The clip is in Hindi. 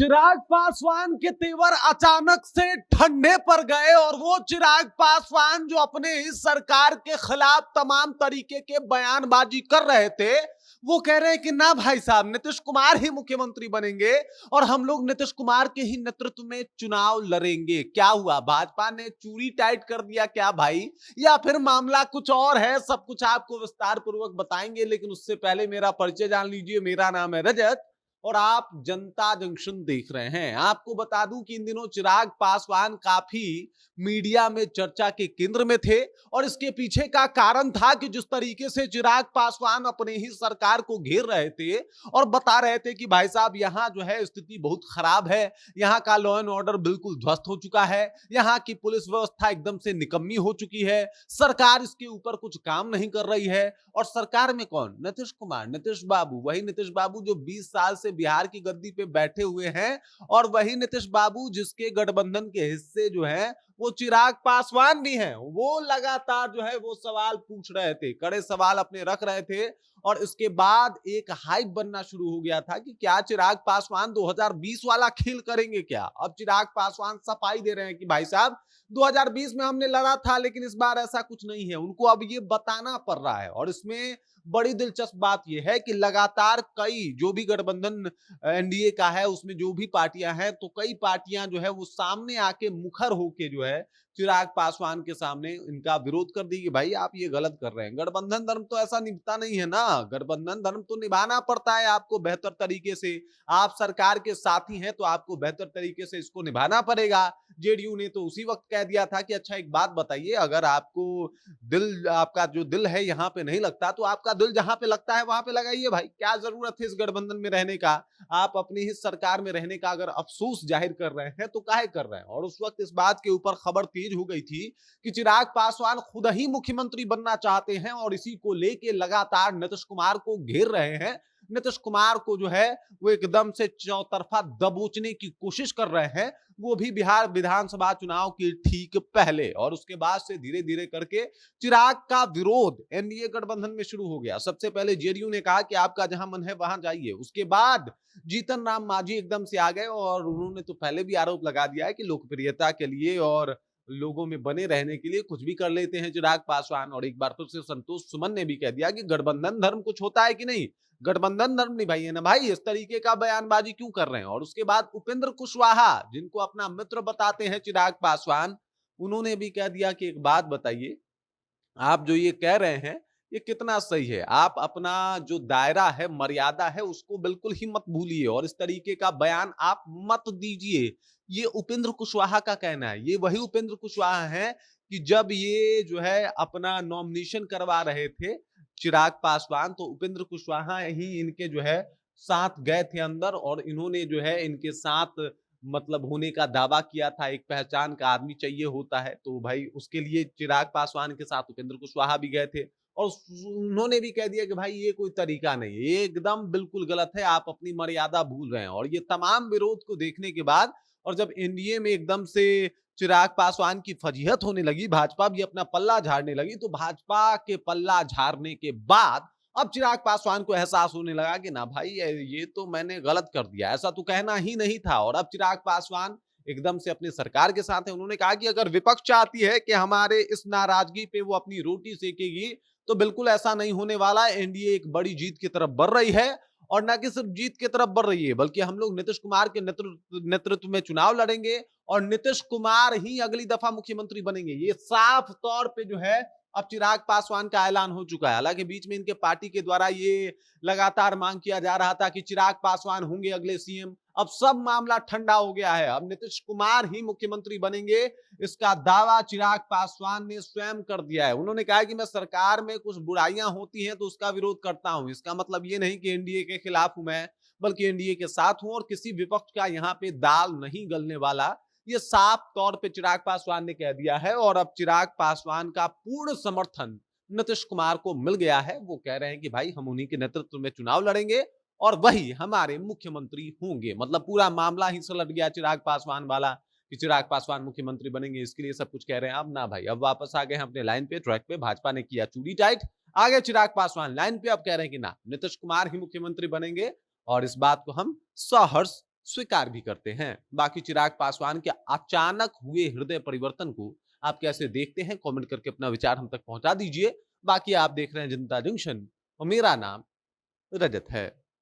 चिराग पासवान के तेवर अचानक से ठंडे पड़ गए और वो चिराग पासवान जो अपने ही सरकार के खिलाफ तमाम तरीके के बयानबाजी कर रहे थे, वो कह रहे हैं कि ना भाई साहब, नीतीश कुमार ही मुख्यमंत्री बनेंगे और हम लोग नीतीश कुमार के ही नेतृत्व में चुनाव लड़ेंगे। क्या हुआ, भाजपा ने चूड़ी टाइट कर दिया क्या भाई, या फिर मामला कुछ और है? सब कुछ आपको विस्तार पूर्वक बताएंगे, लेकिन उससे पहले मेरा परिचय जान लीजिए। मेरा नाम है रजत और आप जनता जंक्शन देख रहे हैं। आपको बता दूं कि इन दिनों चिराग पासवान काफी मीडिया में चर्चा के केंद्र में थे और इसके पीछे का कारण था कि जिस तरीके से चिराग पासवान अपने ही सरकार को घेर रहे थे और बता रहे थे कि भाई साहब, यहां जो है स्थिति बहुत खराब है, यहां का लॉ एंड ऑर्डर बिल्कुल ध्वस्त हो चुका है, यहां की पुलिस व्यवस्था एकदम से निकम्मी हो चुकी है, सरकार इसके ऊपर कुछ काम नहीं कर रही है। और सरकार में कौन? नीतीश कुमार, नीतीश बाबू, वही नीतीश बाबू जो 20 साल से बिहार की गद्दी पे बैठे हुए हैं और वही नीतीश बाबू जिसके गठबंधन के हिस्से जो है वो चिराग पासवान भी हैं। वो लगातार जो है वो सवाल पूछ रहे थे, कड़े सवाल अपने रख रहे थे और इसके बाद एक हाइप बनना शुरू हो गया था कि क्या चिराग पासवान 2020 वाला खेल करेंगे क्या? अब चिराग पासवान सफाई दे रहे हैं कि भाई साहब, 2020 में हमने लड़ा था लेकिन इस बार ऐसा कुछ नहीं है। उनको अब ये बताना पड़ रहा है और इसमें बड़ी दिलचस्प बात यह है कि लगातार कई जो भी गठबंधन एनडीए का है उसमें जो भी पार्टियां हैं, तो कई पार्टियां जो है वो सामने आके मुखर होके जो है चिराग पासवान के सामने इनका विरोध कर दी कि भाई आप ये गलत कर रहे हैं। गठबंधन धर्म तो ऐसा निभता नहीं है ना, गठबंधन धर्म तो निभाना पड़ता है आपको बेहतर तरीके से। आप सरकार के साथी हैं तो आपको बेहतर तरीके से इसको निभाना पड़ेगा। जेडीयू ने तो उसी वक्त कह दिया था कि अच्छा एक बात बताइए, अगर आपको दिल, आपका जो दिल है यहाँ पे नहीं लगता तो आपका दिल जहां पे लगता है वहां पे लगाइए भाई। क्या जरूरत है इस गठबंधन में रहने का? आप अपनी ही सरकार में रहने का अगर अफसोस जाहिर कर रहे हैं तो काहे कर रहे हैं? और उस वक्त इस बात के ऊपर खबर तेज हो गई थी कि चिराग पासवान खुद ही मुख्यमंत्री बनना चाहते हैं और इसी को लेके लगातार नीतीश कुमार को घेर रहे हैं। नीतीश कुमार को जो है वो एकदम से चौतरफा दबोचने की कोशिश कर रहे हैं, वो भी बिहार विधानसभा चुनाव के ठीक पहले। और उसके बाद से धीरे धीरे करके चिराग का विरोध एनडीए गठबंधन में शुरू हो गया। सबसे पहले जेडीयू ने कहा कि आपका जहां मन है वहां जाइए। उसके बाद जीतन राम मांझी एकदम से आ गए और उन्होंने तो पहले भी आरोप लगा दिया है कि लोकप्रियता के लिए और लोगों में बने रहने के लिए कुछ भी कर लेते हैं चिराग पासवान। और एक बार फिर से संतोष सुमन ने भी कह दिया कि गठबंधन धर्म कुछ होता है कि नहीं, गठबंधन धर्म निभाइए ना भाई, इस तरीके का बयानबाजी क्यों कर रहे हैं? और उसके बाद उपेंद्र कुशवाहा, जिनको अपना मित्र बताते हैं चिराग पासवान, उन्होंने भी कह दिया कि एक बात बताइए, आप जो ये कह रहे हैं ये कितना सही है? आप अपना जो दायरा है, मर्यादा है, उसको बिल्कुल ही मत भूलिए और इस तरीके का बयान आप मत दीजिए। ये उपेंद्र कुशवाहा का कहना है। ये वही उपेंद्र कुशवाहा है कि जब ये जो है अपना नॉमिनेशन करवा रहे थे चिराग पासवान, तो उपेंद्र कुशवाहा ही इनके जो है साथ गए थे अंदर और इन्होंने जो है इनके साथ मतलब होने का दावा किया था। एक पहचान का आदमी चाहिए होता है, तो भाई उसके लिए चिराग पासवान के साथ उपेंद्र कुशवाहा भी गए थे और उन्होंने भी कह दिया कि भाई ये कोई तरीका नहीं है, ये एकदम बिल्कुल गलत है, आप अपनी मर्यादा भूल रहे हैं। और ये तमाम विरोध को देखने के बाद और जब एनडीए में एकदम से चिराग पासवान की फजीहत होने लगी, भाजपा भी अपना पल्ला झाड़ने लगी, तो भाजपा के पल्ला झाड़ने के बाद अब चिराग पासवान को एहसास होने लगा कि ना भाई, ये तो मैंने गलत कर दिया, ऐसा तो कहना ही नहीं था। और अब चिराग पासवान एकदम से अपनी सरकार के साथ है। उन्होंने कहा कि अगर विपक्ष चाहती है कि हमारे इस नाराजगी पे वो अपनी रोटी सेकेगी, तो बिल्कुल ऐसा नहीं होने वाला। एनडीए एक बड़ी जीत की तरफ बढ़ रही है और न कि सिर्फ जीत की तरफ बढ़ रही है, बल्कि हम लोग नीतीश कुमार के नेतृत्व में चुनाव लड़ेंगे और नीतीश कुमार ही अगली दफा मुख्यमंत्री बनेंगे। ये साफ तौर पे जो है अब चिराग पासवान का ऐलान हो चुका है। हालांकि बीच में इनके पार्टी के द्वारा ये लगातार मांग किया जा रहा था कि चिराग पासवान होंगे अगले सीएम। अब सब मामला ठंडा हो गया है, अब नीतीश कुमार ही मुख्यमंत्री बनेंगे, इसका दावा चिराग पासवान ने स्वयं कर दिया है। उन्होंने कहा कि मैं सरकार में कुछ बुराइयां होती हैं तो उसका विरोध करता हूं, इसका मतलब ये नहीं कि एनडीए के खिलाफ हूं मैं, बल्कि एनडीए के साथ हूं और किसी विपक्ष का यहाँ पे दाल नहीं गलने वाला। ये साफ तौर पे चिराग पासवान ने कह दिया है और अब चिराग पासवान का पूर्ण समर्थन नीतीश कुमार को मिल गया है। वो कह रहे हैं कि भाई हम उन्हीं के नेतृत्व में चुनाव लड़ेंगे और वही हमारे मुख्यमंत्री होंगे। मतलब पूरा मामला ही सुलझ गया चिराग पासवान वाला कि चिराग पासवान मुख्यमंत्री बनेंगे, इसके लिए सब कुछ कह रहे हैं। अब ना भाई, अब वापस आ गए हैं अपने लाइन पे, ट्रैक पे। भाजपा ने किया चूड़ी टाइट, आगे चिराग पासवान लाइन पे, अब कह रहे हैं कि ना, नीतीश कुमार ही मुख्यमंत्री बनेंगे और इस बात को हम सहर्ष स्वीकार भी करते हैं। बाकी चिराग पासवान के अचानक हुए हृदय परिवर्तन को आप कैसे देखते हैं? कमेंट करके अपना विचार हम तक पहुंचा दीजिए। बाकी आप देख रहे हैं जनता जंक्शन और मेरा नाम रजत है।